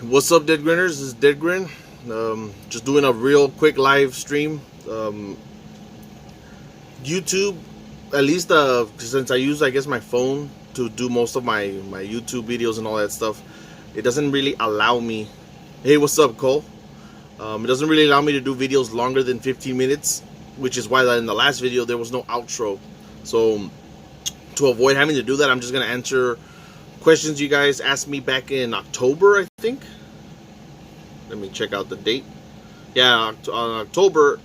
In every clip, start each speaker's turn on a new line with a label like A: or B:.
A: What's up, Deadgrinners? This is Deadgrin. Just doing a real quick live stream. YouTube, at least since I use, I guess, my phone to do most of my YouTube videos and all that stuff, it doesn't really allow me. Hey, what's up, Cole? It doesn't really allow me to do videos longer than 15 minutes, which is why in the last video there was no outro. So to avoid having to do that, I'm just gonna answer questions you guys asked me back in October, I think. Let me check out the date. Yeah, on October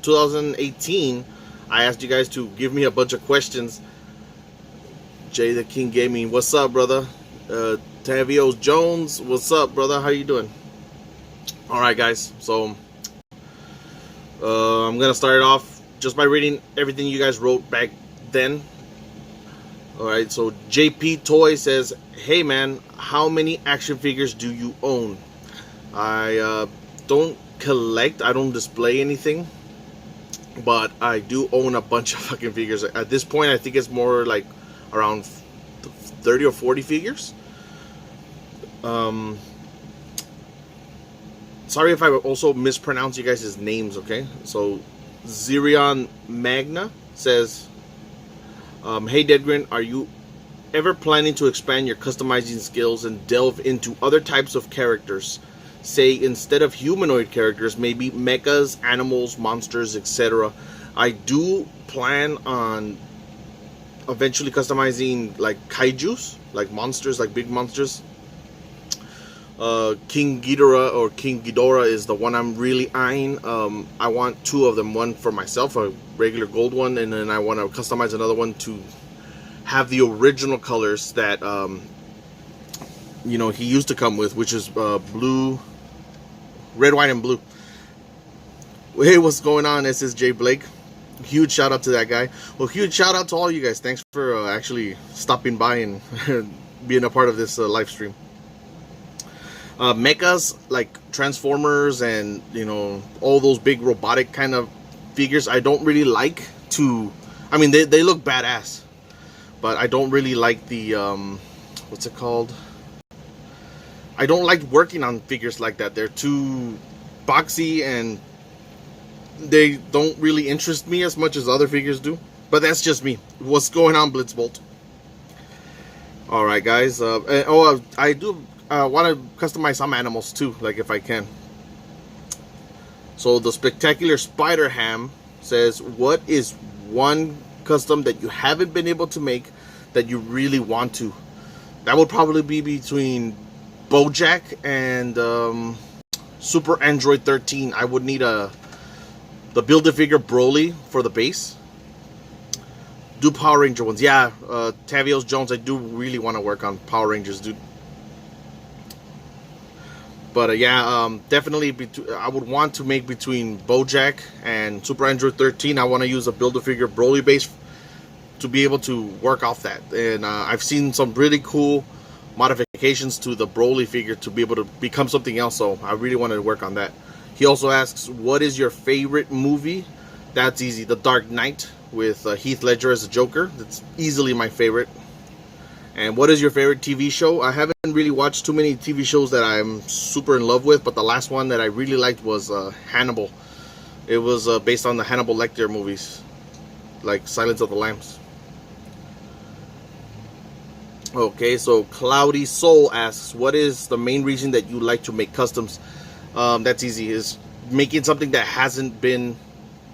A: 2018, I asked you guys to give me a bunch of questions. Jay the King Gaming, what's up, brother? Tavios Jones, what's up, brother? How you doing? All right, guys. So I'm gonna start it off just by reading everything you guys wrote back then. Alright, so JP Toy says, hey man, how many action figures do you own? I don't collect, I don't display anything, but I do own a bunch of fucking figures. At this point, I think it's more like around 30 or 40 figures. Sorry if I also mispronounce you guys' names, okay? So Zirion Magna says, hey Deadgrin, are you ever planning to expand your customizing skills and delve into other types of characters? Say, instead of humanoid characters, maybe mechas, animals, monsters, etc. I do plan on eventually customizing like kaijus, like monsters, like big monsters. King Ghidorah or King Ghidorah is the one I'm really eyeing. I want two of them, one for myself, a regular gold one, and then I want to customize another one to have the original colors that you know, he used to come with, which is blue, red, white, and blue. Hey, what's going on? This is Jay Blake. Huge shout out to that guy. Well, huge shout out to all you guys. Thanks for actually stopping by and being a part of this live stream. Mechas like Transformers and, you know, all those big robotic kind of figures, I don't really like to. I mean, they look badass, but I don't really like the what's it called? I don't like working on figures like that. They're too boxy and they don't really interest me as much as other figures do. But that's just me. What's going on, Blitzbolt? All right, guys. I do want to customize some animals too, like if I can. So the Spectacular Spider Ham says, what is one custom that you haven't been able to make that you really want to? That would probably be between Bojack and Super Android 13. I would need the Build-A-Figure Broly for the base. Do Power Ranger ones. Yeah, Tavios Jones, I do really want to work on Power Rangers, dude. But yeah, definitely I would want to make between Bojack and Super Android 13. I want to use a Build-A-Figure Broly base to be able to work off that. And I've seen some really cool modifications to the Broly figure to be able to become something else. So I really want to work on that. He also asks, what is your favorite movie? That's easy. The Dark Knight with Heath Ledger as a Joker. That's easily my favorite. And what is your favorite TV show? I haven't really watched too many TV shows that I'm super in love with, but the last one that I really liked was Hannibal. It was based on the Hannibal Lecter movies, like Silence of the Lambs. Okay, so Cloudy Soul asks, what is the main reason that you like to make customs? That's easy. Is making something that hasn't been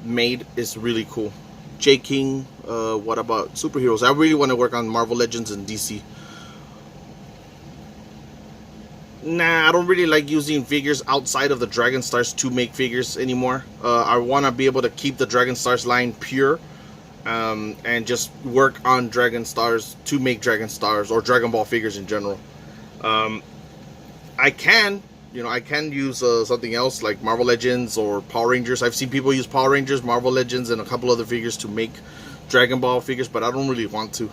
A: made is really cool. J King, what about superheroes? I really want to work on Marvel Legends and DC. Nah, I don't really like using figures outside of the Dragon Stars to make figures anymore. I want to be able to keep the Dragon Stars line pure, and just work on Dragon Stars to make Dragon Stars or Dragon Ball figures in general. I can use something else like Marvel Legends or Power Rangers. I've seen people use Power Rangers, Marvel Legends, and a couple other figures to make Dragon Ball figures, but I don't really want to.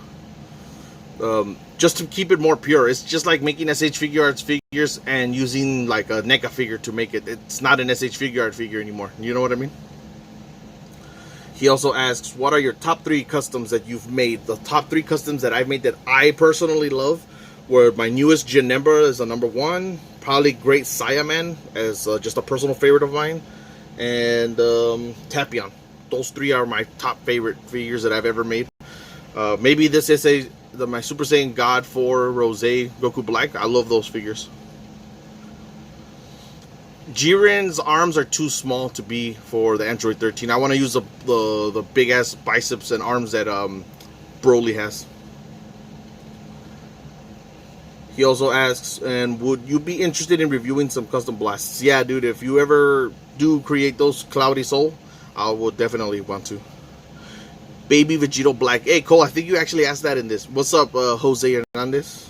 A: Just to keep it more pure. It's just like making SH Figure Arts figures and using like a NECA figure to make it. It's not an SH Figure Art figure anymore. You know what I mean? He also asks, what are your top 3 customs that you've made? The top 3 customs that I've made that I personally love where my newest Janemba is a number 1, probably Great Saiyaman as just a personal favorite of mine, and Tapion. Those three are my top favorite figures that I've ever made. Maybe this is my Super Saiyan God 4 Rose Goku Black. I love those figures. Jiren's arms are too small to be for the Android 13. I want to use the big ass biceps and arms that Broly has. He also asks, and would you be interested in reviewing some custom blasts? Yeah, dude, if you ever do create those Cloudy Soul, I will definitely want to. Baby Vegito Black. Hey, Cole, I think you actually asked that in this. What's up, Jose Hernandez?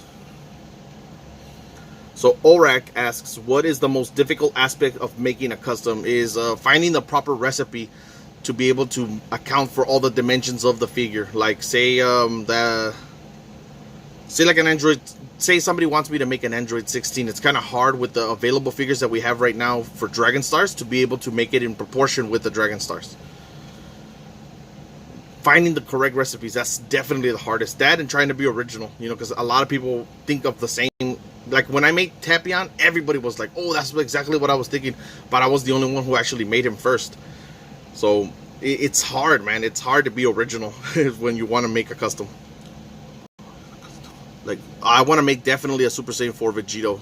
A: So Orak asks, what is the most difficult aspect of making a custom? Is finding the proper recipe to be able to account for all the dimensions of the figure. Like say like an Android, say somebody wants me to make an Android 16. It's kind of hard with the available figures that we have right now for Dragon Stars to be able to make it in proportion with the Dragon Stars. Finding the correct recipes, that's definitely the hardest. That and trying to be original, you know, because a lot of people think of the same. Like when I made Tapion, everybody was like, oh, that's exactly what I was thinking, but I was the only one who actually made him first. So it's hard, man. It's hard to be original when you want to make a custom. Like I want to make definitely a Super Saiyan 4 Vegito.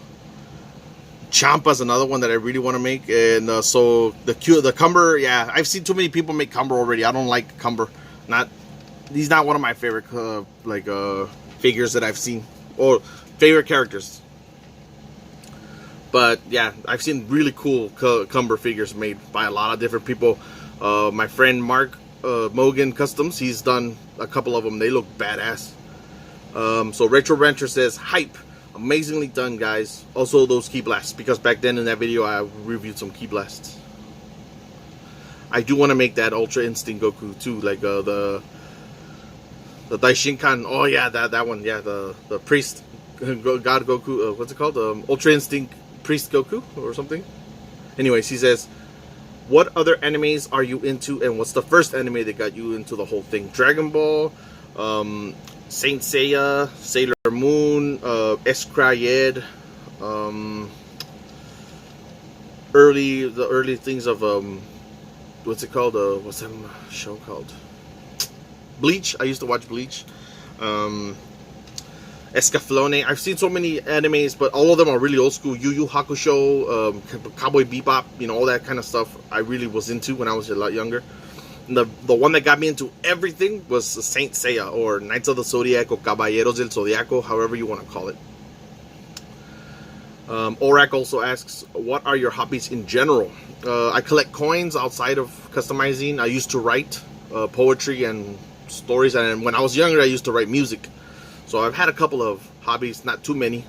A: Champa's another one that I really want to make, and so the Cumber, yeah, I've seen too many people make Cumber already. I don't like Cumber. He's not one of my favorite figures that I've seen, or favorite characters. But yeah, I've seen really cool Cumber figures made by a lot of different people. My friend Mark Mogan Customs, he's done a couple of them. They look badass. So Retro Rancher says, hype, amazingly done, guys. Also those Ki Blasts, because back then in that video I reviewed some Ki Blasts. I do want to make that Ultra Instinct Goku too, like the Daishinkan. Oh yeah, that one. Yeah, the priest God Goku. What's it called? Ultra Instinct Priest Goku or something. Anyways, he says, what other animes are you into, and what's the first anime that got you into the whole thing? Dragon Ball, Saint Seiya, Sailor Moon, Escrayed, the early things of what's it called? What's that show called? Bleach. I used to watch Bleach. Escaflowne. I've seen so many animes, but all of them are really old school. Yu Yu Hakusho, Cowboy Bebop, you know, all that kind of stuff I really was into when I was a lot younger. And the one that got me into everything was Saint Seiya, or Knights of the Zodiac, or Caballeros del Zodiaco, however you want to call it. Orak also asks, what are your hobbies in general? I collect coins outside of customizing. I used to write poetry and stories, and when I was younger I used to write music. So I've had a couple of hobbies, not too many.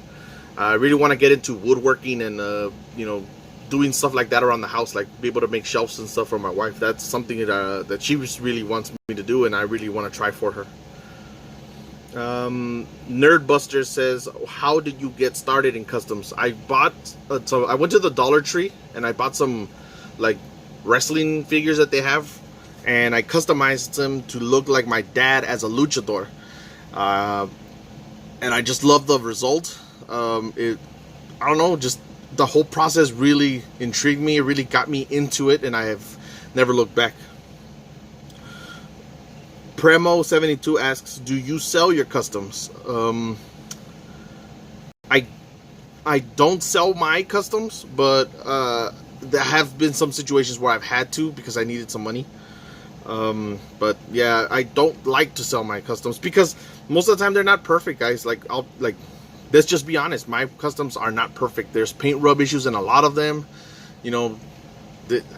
A: I really want to get into woodworking and you know, doing stuff like that around the house, like be able to make shelves and stuff for my wife. That's something that she really wants me to do, and I really want to try for her. Nerdbuster says, how did you get started in customs? I bought so I went to the Dollar Tree and I bought some like wrestling figures that they have, and I customized them to look like my dad as a luchador, and I just love the result. I don't know, just the whole process really intrigued me. It really got me into it, and I have never looked back. Premo72 asks, do you sell your customs? I don't sell my customs, but there have been some situations where I've had to because I needed some money. But yeah, I don't like to sell my customs because most of the time they're not perfect, guys. Let's just be honest, my customs are not perfect. There's paint rub issues in a lot of them. You know,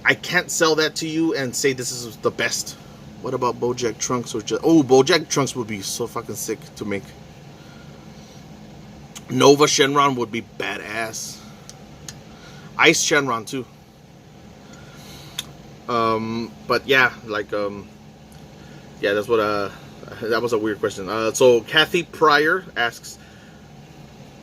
A: I can't sell that to you and say this is the best. What about Bojack Trunks? Or just, oh, Bojack Trunks would be so fucking sick to make. Nova Shenron would be badass. Ice Shenron too. But yeah, yeah, that's what that was a weird question. So Kathy Pryor asks,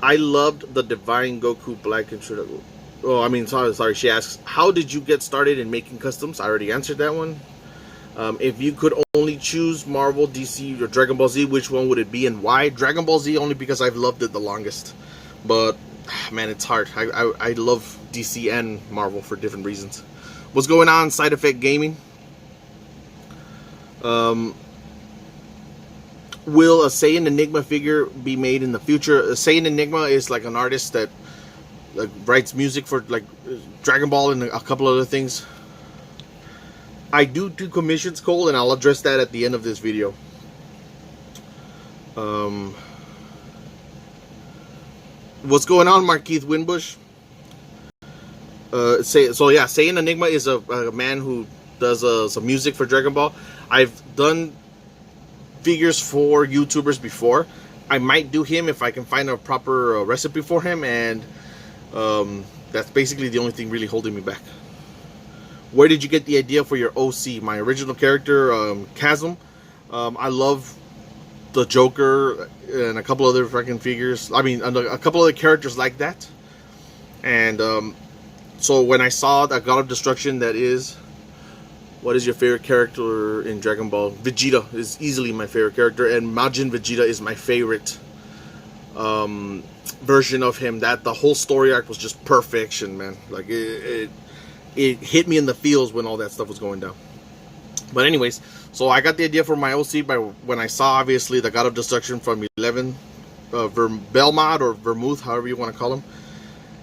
A: I loved the Divine Goku Black introduction. Oh, I mean, sorry. She asks, how did you get started in making customs? I already answered that one. If you could only choose Marvel, DC, or Dragon Ball Z, which one would it be and why? Dragon Ball Z only because I've loved it the longest. But Man, it's hard. I love DC and Marvel for different reasons. What's going on, Side Effect Gaming? Will a Saiyan Enigma figure be made in the future? A Saiyan Enigma is like an artist that like writes music for like Dragon Ball and a couple other things. I do commissions, Cole, and I'll address that at the end of this video. What's going on, Markeith Winbush? Saiyan Enigma is a man who does some music for Dragon Ball. I've done figures for YouTubers before. I might do him if I can find a proper recipe for him, and that's basically the only thing really holding me back. Where did you get the idea for your OC? My original character, Chasm. I love the Joker and a couple other fucking figures. I mean, a couple other characters like that. And so when I saw that God of Destruction, that is, what is your favorite character in Dragon Ball? Vegeta is easily my favorite character, and Majin Vegeta is my favorite version of him. That the whole story arc was just perfection, man. Like it hit me in the feels when all that stuff was going down. But anyways, so I got the idea for my OC by when I saw, obviously, the God of Destruction from 11, Belmont or Vermouth, however you want to call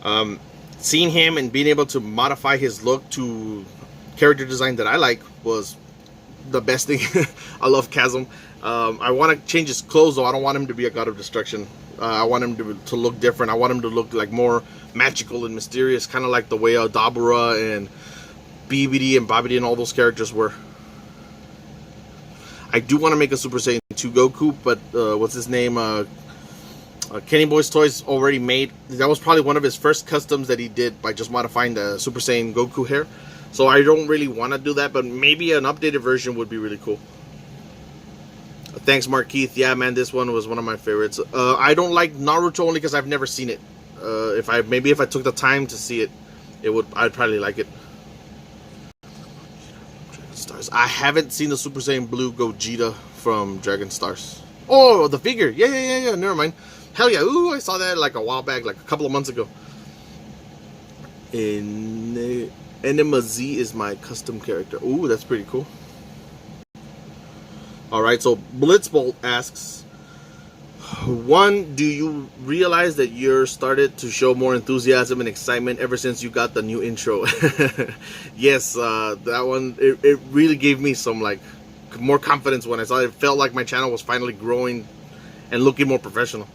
A: him. Seeing him and being able to modify his look to character design that I like was the best thing. I love Chasm. I want to change his clothes, though. I don't want him to be a God of Destruction. I want him to look different. I want him to look like more magical and mysterious, kind of like the way Dabura and BBD and Babidi and all those characters were. I do want to make a Super Saiyan 2 Goku, but what's his name? Kennyboy's Toys already made. That was probably one of his first customs that he did by just modifying the Super Saiyan Goku hair. So I don't really want to do that, but maybe an updated version would be really cool. Thanks, Markeith. Yeah, man, this one was one of my favorites. I don't like Naruto only because I've never seen it. If I took the time to see it, I'd probably like it. Stars. I haven't seen the Super Saiyan Blue Gogeta from Dragon Stars. Oh, the figure. Yeah. Never mind. Hell yeah. Ooh, I saw that like a while back, like a couple of months ago. Enema Z is my custom character. Ooh, that's pretty cool. Alright, so Blitzbolt asks, 1, do you realize that you're started to show more enthusiasm and excitement ever since you got the new intro? Yes, that one, it really gave me some like more confidence when I saw it. It felt like my channel was finally growing and looking more professional.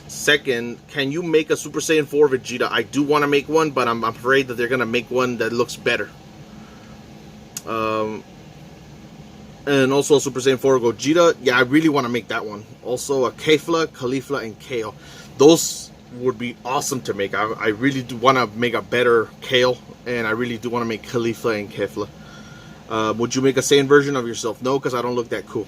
A: Second, can you make a Super Saiyan 4 Vegeta? I do want to make one, but I'm afraid that they're going to make one that looks better. And also a Super Saiyan 4 Gogeta. Yeah, I really want to make that one. Also a Kefla, Caulifla, and Kale. Those would be awesome to make. I really do want to make a better Kale, and I really do want to make Caulifla and Kefla. Would you make a Saiyan version of yourself? No, because I don't look that cool.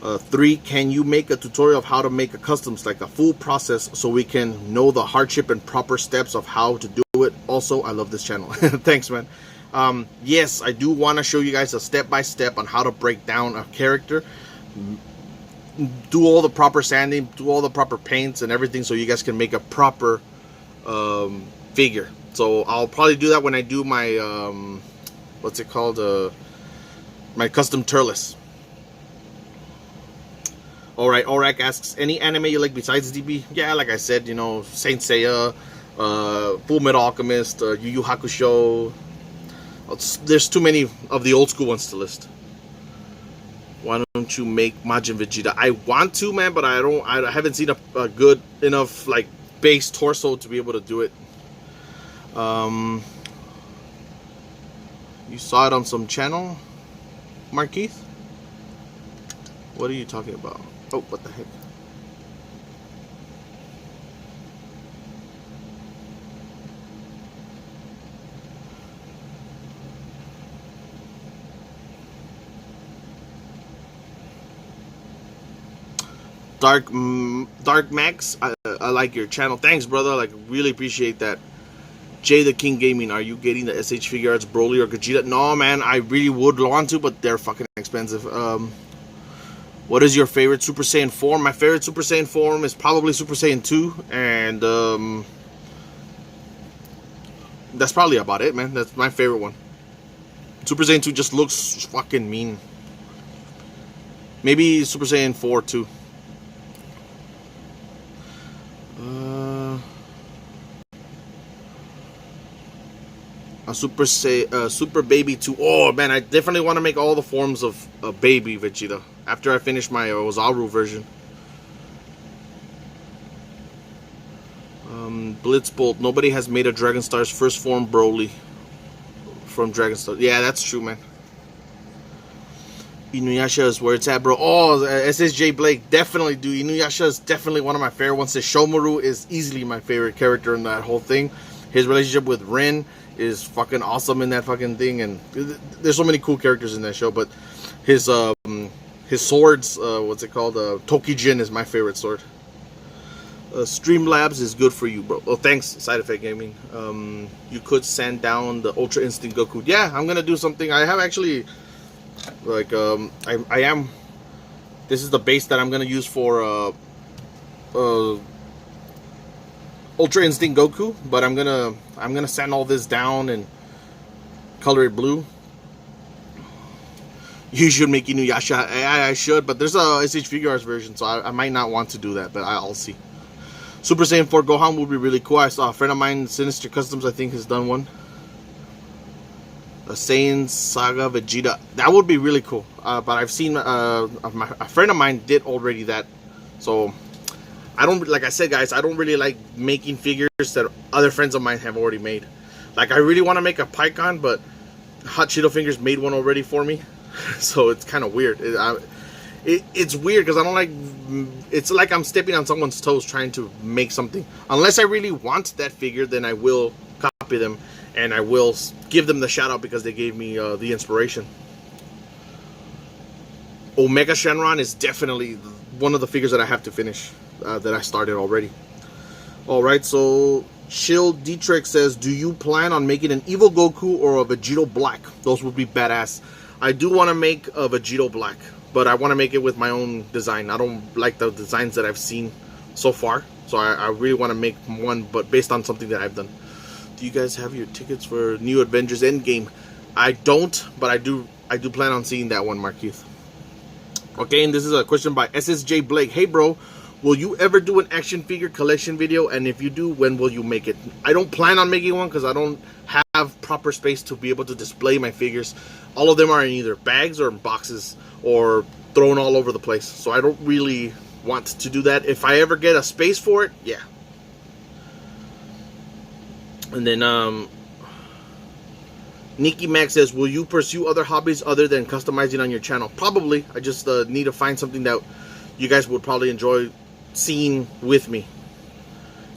A: 3, can you make a tutorial of how to make a customs, like a full process, so we can know the hardship and proper steps of how to do it? Also, I love this channel. Thanks, man. Yes, I do want to show you guys a step-by-step on how to break down a character, do all the proper sanding, do all the proper paints and everything, so you guys can make a proper figure. So I'll probably do that when I do my what's it called, my custom Turles. Alright, Orak asks, any anime you like besides DB? Yeah, like I said, you know, Saint Seiya, Full Metal Alchemist, Yu Yu Hakusho. There's too many of the old school ones to list. Why don't you make Majin Vegeta? I want to, man, but I haven't seen a good enough like base torso to be able to do it. You saw it on some channel, Markeith? What are you talking about? Oh, what the heck? Dark Max, I like your channel. Thanks, brother. Like, really appreciate that. Jay the King Gaming, are you getting the SH Figure Arts Broly or Gogeta? No, man, I really would want to, but they're fucking expensive. What is your favorite Super Saiyan form? My favorite Super Saiyan form is probably Super Saiyan 2, and that's probably about it, man. That's my favorite one. Super Saiyan 2 just looks fucking mean. Maybe Super Saiyan 4 too. Super Baby 2. Oh man, I definitely want to make all the forms of Baby Vegeta after I finish my Ozaru version. Blitzbolt. Nobody has made a Dragon Star's first form Broly from Dragon Star. Yeah, that's true, man. Inuyasha is where it's at, bro. Oh, SSJ Blake, definitely, dude. Inuyasha is definitely one of my favorite ones. Shomaru is easily my favorite character in that whole thing. His relationship with Rin is fucking awesome in that fucking thing, and there's so many cool characters in that show. But his swords, what's it called? Tokijin is my favorite sword. Streamlabs is good for you, bro. Oh, thanks, Side Effect Gaming. You could send down the Ultra Instinct Goku. Yeah, I'm gonna do something. I have actually, like, I am. This is the base that I'm gonna use for Ultra Instinct Goku, but I'm gonna sand all this down and color it blue. You should make Inuyasha. I should, but there's a SH Figure Arts version, so I might not want to do that, but I'll see. Super Saiyan 4 Gohan would be really cool. I saw a friend of mine, Sinister Customs, I think, has done one. A Saiyan Saga Vegeta. That would be really cool. But I've seen a friend of mine did already that. So I don't, like I said, guys, I don't really like making figures that other friends of mine have already made. Like, I really want to make a Pycon, but Hot Cheeto Fingers made one already for me. So it's kind of weird. It's weird because I don't like, it's like I'm stepping on someone's toes trying to make something. Unless I really want that figure, then I will copy them and I will give them the shout out because they gave me the inspiration. Omega Shenron is definitely one of the figures that I have to finish, that I started already. Alright, so Chill Dietrich says, do you plan on making an Evil Goku or a Vegito Black? Those would be badass. I do want to make a Vegito Black, but I want to make it with my own design. I don't like the designs that I've seen so far, so I really want to make one, but based on something that I've done. Do you guys have your tickets for New Avengers Endgame? I don't, but I do plan on seeing that one, Markeith. Okay, and this is a question by SSJ Blake. Hey bro, will you ever do an action figure collection video? And if you do, when will you make it? I don't plan on making one because I don't have proper space to be able to display my figures. All of them are in either bags or in boxes or thrown all over the place. So I don't really want to do that. If I ever get a space for it, yeah. And then Nikki Max says, will you pursue other hobbies other than customizing on your channel? Probably. I just need to find something that you guys would probably enjoy seeing with me.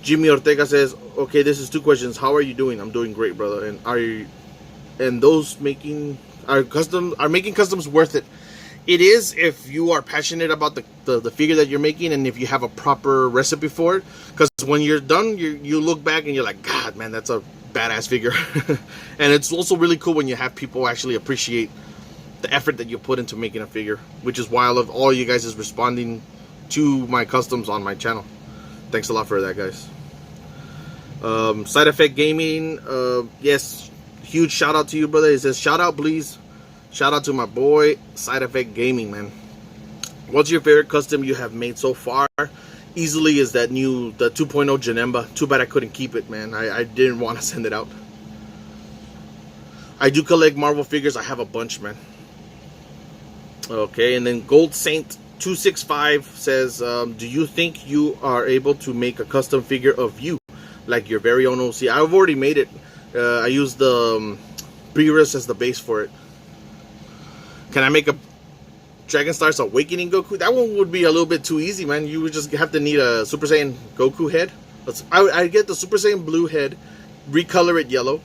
A: Jimmy Ortega says, okay, this is 2 questions. How are you doing? I'm doing great, brother. And those making making customs worth it? It is if you are passionate about the figure that you're making and if you have a proper recipe for it. Because when you're done, you look back and you're like, God, man, that's a badass figure. And it's also really cool when you have people actually appreciate the effort that you put into making a figure, which is why I love all you guys is responding to my customs on my channel. Thanks a lot for that, guys. Side Effect Gaming, yes, huge shout out to you, brother. He says, shout out, please. Shout out to my boy, Side Effect Gaming, man. What's your favorite custom you have made so far? Easily is the 2.0 Janemba. Too bad I couldn't keep it, man. I didn't want to send it out. I do collect Marvel figures. I have a bunch, man. Okay, and then Gold Saint 265 says, do you think you are able to make a custom figure of you, like your very own OC? I've already made it. I used the Beerus as the base for it. Can I make a Dragon Star's Awakening Goku? That one would be a little bit too easy, man. You would just have to need a Super Saiyan Goku head. I get the Super Saiyan blue head, recolor it yellow,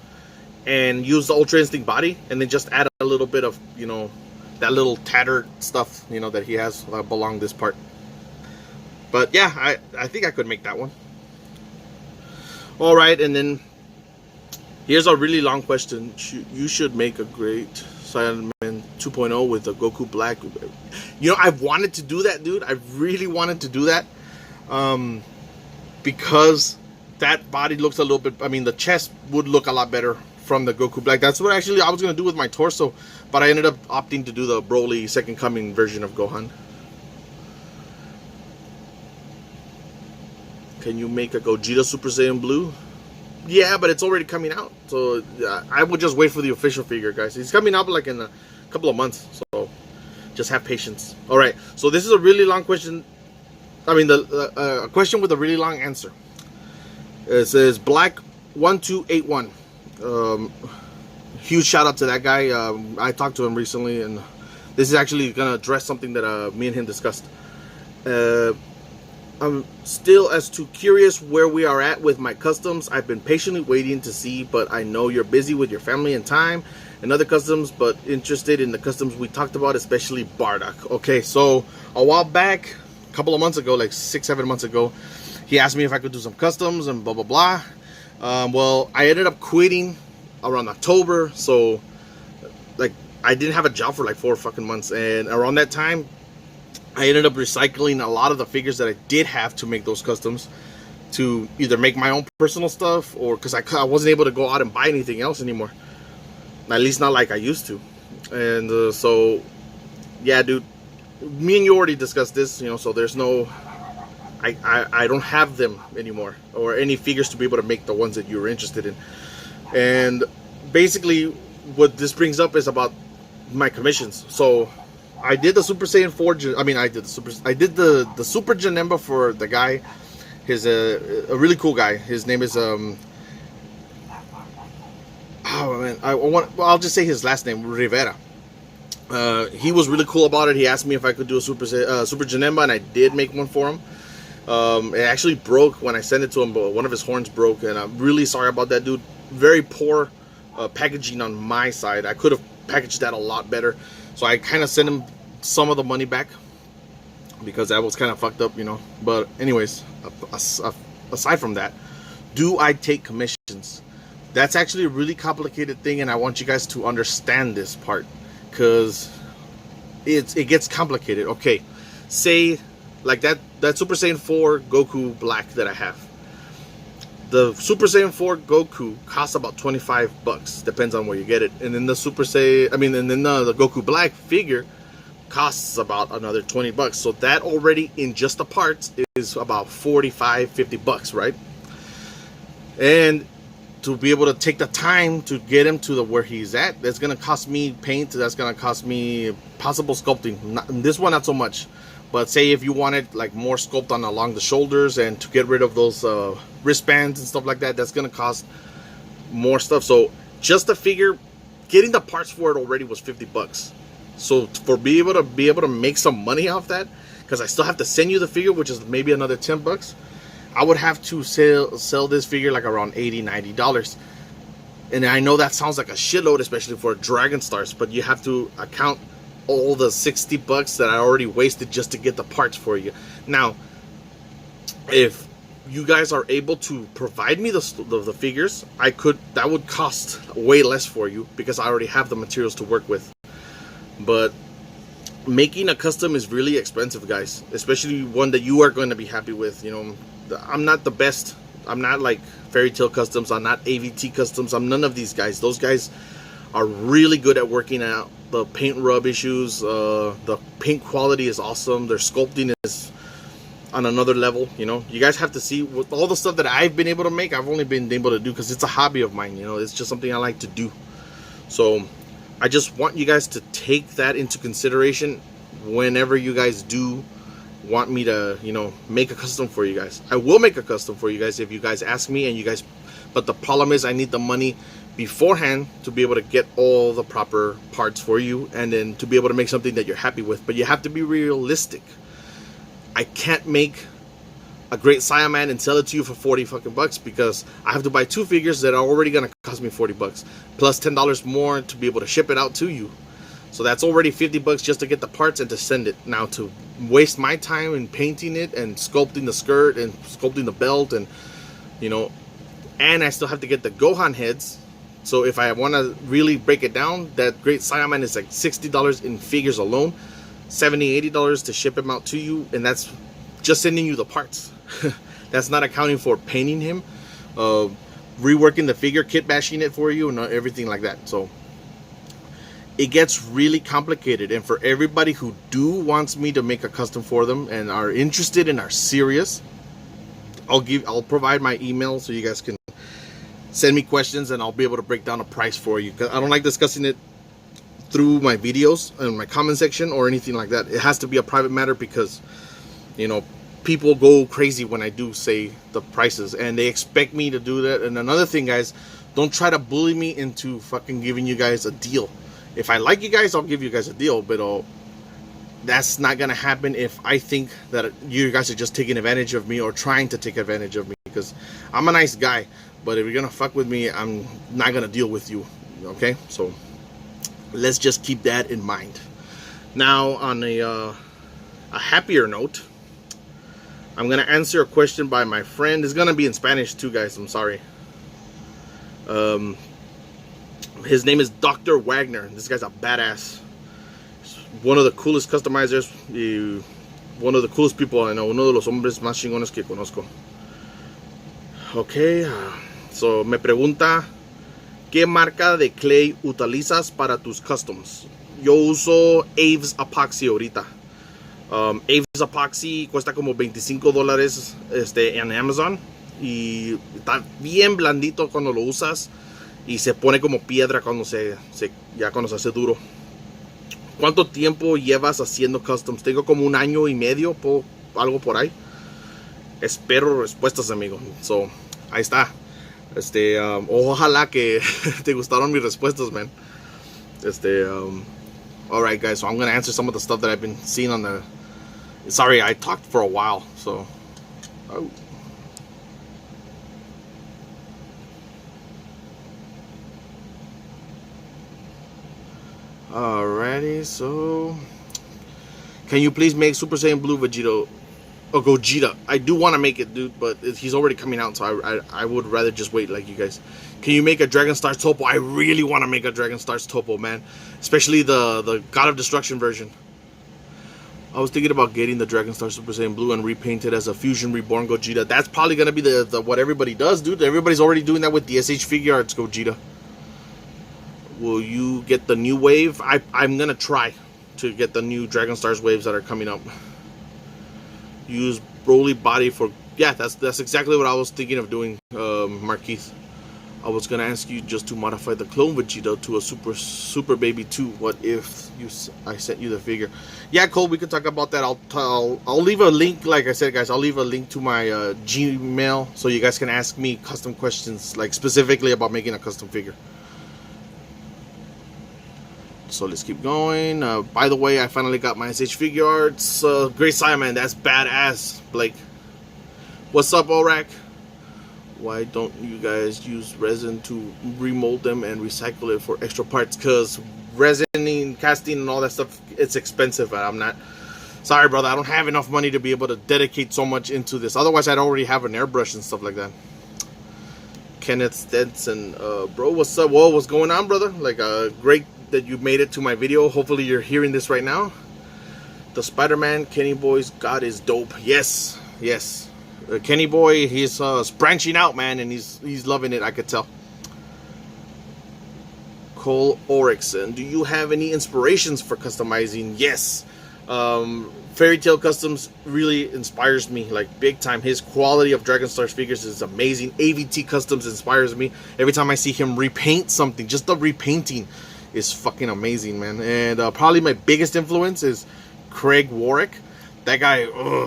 A: and use the Ultra Instinct body, and then just add a little bit of, you know, that little tattered stuff, you know, that he has along this part. But yeah, I think I could make that one. Alright, and then here's a really long question. You should make a great Saiyaman 2.0 with the Goku Black. You know, I've wanted to do that, dude. I really wanted to do that, because that body looks a little bit. I mean, the chest would look a lot better from the Goku Black. That's what actually I was gonna do with my torso, but I ended up opting to do the Broly Second Coming version of Gohan. Can you make a Gogeta Super Saiyan Blue? Yeah, but it's already coming out, so I would just wait for the official figure, guys. He's coming out like in a couple of months, so just have patience. All right, so this is a really long question. I mean, a question with a really long answer. It says Black 1281. Huge shout out to that guy. I talked to him recently, and this is actually gonna address something that me and him discussed. I'm still as too curious where we are at with my customs. I've been patiently waiting to see, but I know you're busy with your family and time and other customs, but interested in the customs we talked about, especially Bardock. Okay, so a while back, a couple of months ago, like 6-7 months ago, he asked me if I could do some customs and blah blah blah. Well, I ended up quitting around October, so like I didn't have a job for like 4 fucking months, and around that time I ended up recycling a lot of the figures that I did have to make those customs, to either make my own personal stuff, or because I wasn't able to go out and buy anything else anymore, at least not like I used to. And so yeah, dude, me and you already discussed this, you know, so there's no, I don't have them anymore, or any figures to be able to make the ones that you were interested in. And basically what this brings up is about my commissions. So I did the Super Saiyan 4. I mean, I did the Super Janemba for the guy. He's a really cool guy. His name is oh man, I'll just say his last name, Rivera. He was really cool about it. He asked me if I could do a Super Janemba, and I did make one for him. It actually broke when I sent it to him, but one of his horns broke, and I'm really sorry about that, dude. Very poor packaging on my side. I could have packaged that a lot better. So I kind of sent him some of the money back, because that was kind of fucked up, you know. But anyways, aside from that, do I take commissions? That's actually a really complicated thing, and I want you guys to understand this part, because it gets complicated. Okay, say like that Super Saiyan 4 Goku Black that I have. The Super Saiyan 4 Goku costs about $25, depends on where you get it. And then the the Goku Black figure costs about another $20. So that already in just the parts is about $45-50, right? And to be able to take the time to get him to where he's at, that's gonna cost me paint. That's gonna cost me possible sculpting. This one not so much. But say if you wanted like more sculpt on along the shoulders, and to get rid of those wristbands and stuff like that, that's gonna cost more stuff. So just the figure, getting the parts for it already was $50. So for be able to make some money off that, because I still have to send you the figure, which is maybe another $10, I would have to sell this figure like around $80-90. And I know that sounds like a shitload, especially for Dragon Stars, but you have to account all the $60 that I already wasted just to get the parts for you. Now, if you guys are able to provide me the figures, that would cost way less for you, because I already have the materials to work with. But making a custom is really expensive, guys, especially one that you are going to be happy with. You know, I'm not the best. I'm not like Fairy Tail Customs. I'm not AVT Customs. I'm none of these guys. Those guys are really good at working out the paint rub issues. The paint quality is awesome. Their sculpting is on another level. You know, you guys have to see with all the stuff that I've been able to make. I've only been able to do because it's a hobby of mine. You know, it's just something I like to do. So I just want you guys to take that into consideration whenever you guys do want me to, you know, make a custom for you guys. I will make a custom for you guys if you guys ask me, and you guys, but the problem is I need the money beforehand to be able to get all the proper parts for you, and then to be able to make something that you're happy with. But you have to be realistic. I can't make a great Saiyaman and sell it to you for 40 fucking bucks, because I have to buy 2 figures that are already gonna cost me 40 bucks plus $10 more to be able to ship it out to you. So that's already 50 bucks just to get the parts and to send it. Now to waste my time in painting it and sculpting the skirt and sculpting the belt, and you know, and I still have to get the Gohan heads So if I want to really break it down, that Great Saiyaman is like $60 in figures alone, $70-$80 to ship him out to you, and that's just sending you the parts. That's not accounting for painting him, reworking the figure, kit bashing it for you, and everything like that. So it gets really complicated, and for everybody who wants me to make a custom for them and are interested and are serious, I'll provide my email so you guys can send me questions, and I'll be able to break down a price for you, because I don't like discussing it through my videos and my comment section or anything like that. It has to be a private matter, because you know, people go crazy when I do say the prices, and they expect me to do that. And another thing, guys, don't try to bully me into fucking giving you guys a deal. If I like you guys, I'll give you guys a deal, but that's not gonna happen if I think that you guys are just taking advantage of me or trying to take advantage of me, because I'm a nice guy. But if you're gonna fuck with me, I'm not gonna deal with you. Okay, so let's just keep that in mind. Now, on a happier note, I'm gonna answer a question by my friend. It's gonna be in Spanish too, guys. I'm sorry. His name is Dr. Wagner. This guy's a badass. He's one of the coolest customizers. One of the coolest people I know. Uno de los hombres más chingones que conozco. Okay. So me pregunta, ¿qué marca de clay utilizas para tus customs? Yo uso Aves Epoxy ahorita. Aves Epoxy cuesta como $25 en Amazon, y está bien blandito cuando lo usas y se pone como piedra cuando cuando se hace duro. ¿Cuánto tiempo llevas haciendo customs? Tengo como 1 año y medio, algo por ahí. Espero respuestas, amigo. So, ahí está. Ojalá que te gustaron mis respuestas, man. Alright, guys, so I'm gonna answer some of the stuff that I've been seeing on the... Sorry, I talked for a while, so... Oh. Alrighty, so... Can you please make Super Saiyan Blue Vegeta or Gogeta? I do want to make it, dude, but he's already coming out, so I would rather just wait like you guys. Can you make a Dragon Stars Topo? I really want to make a Dragon Stars Topo, man. Especially the God of Destruction version. I was thinking about getting the Dragon Star Super Saiyan Blue and repaint it as a Fusion Reborn Gogeta. That's probably going to be the what everybody does, dude. Everybody's already doing that with the SH Figure Arts Gogeta. Will you get the new wave? I'm going to try to get the new Dragon Stars waves that are coming up. Use Broly body for... Yeah, that's exactly what I was thinking of doing, Marquise. I was gonna ask you just to modify the clone Vegeta to a super baby too. What if I sent you the figure? Yeah, Cole, we could talk about that. I'll leave a link. Like I said, guys, I'll leave a link to my Gmail so you guys can ask me custom questions, like specifically about making a custom figure. So let's keep going. By the way, I finally got my SH Figure Arts. Great Saiyaman, that's badass, Blake. What's up, Orak? Why don't you guys use resin to remold them and recycle it for extra parts? Because resining, casting, and all that stuff, it's expensive. I'm not... Sorry, brother. I don't have enough money to be able to dedicate so much into this. Otherwise, I'd already have an airbrush and stuff like that. Kenneth Stenson. Bro, what's up? Whoa, what's going on, brother? Like, great that you made it to my video. Hopefully, you're hearing this right now. The Spider-Man Kennyboy's God is dope. Yes, yes. Kennyboy, he's branching out, man, and he's loving it. I could tell. Cole Oryxon, do you have any inspirations for customizing? Yes. Fairy Tail Customs really inspires me, like big time. His quality of Dragon Stars figures is amazing. AVT Customs inspires me. Every time I see him repaint something, just the repainting is fucking amazing, man. And probably my biggest influence is Craig Warwick. That guy,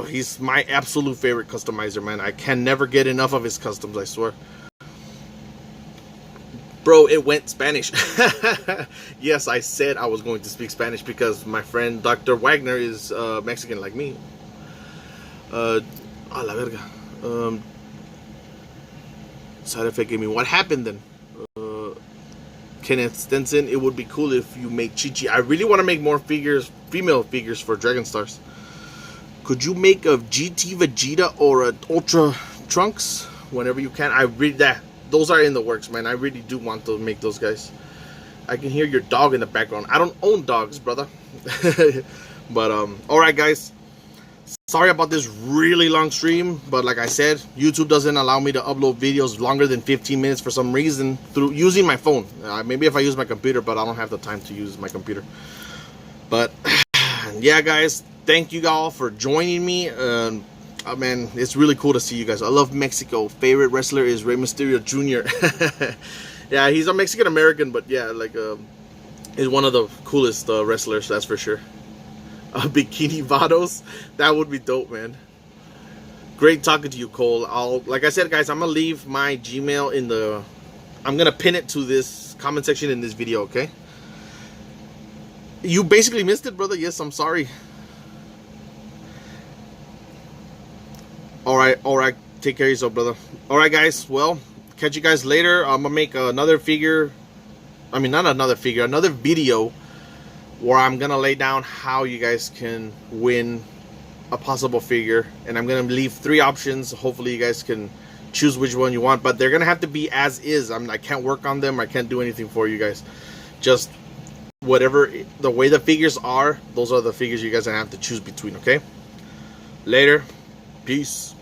A: he's my absolute favorite customizer, man. I can never get enough of his customs, I swear. Bro, it went Spanish. Yes, I said I was going to speak Spanish because my friend Dr. Wagner is Mexican like me. A la verga. Side effect gave me. What happened then? Kenneth Stenson, it would be cool if you make Chi-Chi. I really want to make more figures, female figures for Dragon Stars. Could you make a GT Vegeta or an Ultra Trunks whenever you can? I read that. those are in the works, man. I really do want to make those guys. I can hear your dog in the background. I don't own dogs, brother. But all right, guys. Sorry about this really long stream, but like I said, YouTube doesn't allow me to upload videos longer than 15 minutes for some reason through using my phone. Maybe if I use my computer, but I don't have the time to use my computer. But yeah, guys, thank you all for joining me. Man, it's really cool to see you guys. I love Mexico. Favorite wrestler is Rey Mysterio Jr. Yeah, he's a Mexican American, but yeah, like he's one of the coolest wrestlers, that's for sure. Bikini Vados, that would be dope, man. Great talking to you, Cole. Like I said, guys, I'm gonna leave my Gmail in the, I'm gonna pin it to this comment section in this video, okay? You basically missed it, brother. Yes, I'm sorry. All right, take care of yourself, brother. All right, guys, well, catch you guys later. I'm gonna make another figure, I mean, not another figure, another video where I'm gonna lay down how you guys can win a possible figure, and I'm gonna leave 3 options. Hopefully you guys can choose which one you want, but they're gonna have to be as is. I can't work on them. I can't do anything for you guys. Just whatever, the way the figures are, those are the figures you guys are gonna have to choose between, okay? Later. Peace.